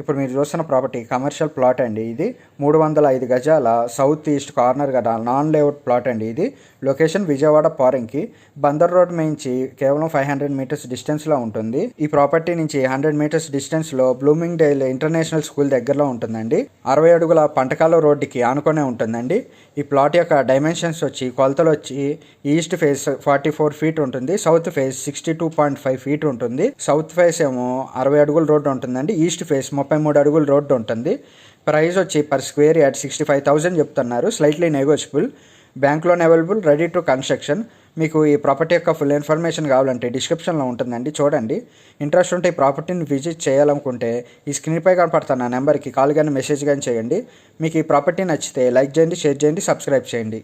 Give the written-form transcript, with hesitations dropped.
ఇప్పుడు మీరు చూస్తున్న ప్రాపర్టీ కమర్షియల్ ప్లాట్ అండి. ఇది 305 గజాల సౌత్ ఈస్ట్ కార్నర్ గల నాన్ లేఅవుట్ ప్లాట్ అండి. ఇది లొకేషన్ విజయవాడ పారంకి బందర్ రోడ్ నుంచి కేవలం 500 మీటర్స్ డిస్టెన్స్లో ఉంటుంది. ఈ ప్రాపర్టీ నుంచి 100 మీటర్స్ డిస్టెన్స్లో బ్లూమింగ్ డేల్ ఇంటర్నేషనల్ స్కూల్ దగ్గరలో ఉంటుందండి. 60 అడుగుల పంటకాల రోడ్డుకి ఆనుకొనే ఉంటుందండి. ఈ ప్లాట్ యొక్క డైమెన్షన్స్ వచ్చి కొలతలు వచ్చి ఈస్ట్ ఫేస్ 44 ఫీట్ ఉంటుంది, సౌత్ ఫేస్ 62.5 ఫీట్ ఉంటుంది. సౌత్ ఫేస్ ఏమో 60 అడుగుల రోడ్డు ఉంటుందండి, ఈస్ట్ ఫేస్ 33 అడుగుల రోడ్డు ఉంటుంది. ప్రైస్ వచ్చి పర్ స్క్వేర్ యార్డ్ 65,000 చెప్తున్నారు. Slightly negotiable. Bank loan available, ready to construction. మీకు ఈ ప్రాపర్టీ యొక్క ఫుల్ ఇన్ఫర్మేషన్ కావాలంటే డిస్క్రిప్షన్లో ఉంటుందండి, చూడండి. ఇంట్రెస్ట్ ఉంటే ఈ ప్రాపర్టీని విజిట్ చేయాలనుకుంటే ఈ స్క్రీన్పై కనపడుతున్న నెంబర్కి కాల్ కానీ మెసేజ్ కానీ చేయండి. మీకు ఈ ప్రాపర్టీ నచ్చితే లైక్ చేయండి, షేర్ చేయండి, సబ్స్క్రైబ్ చేయండి.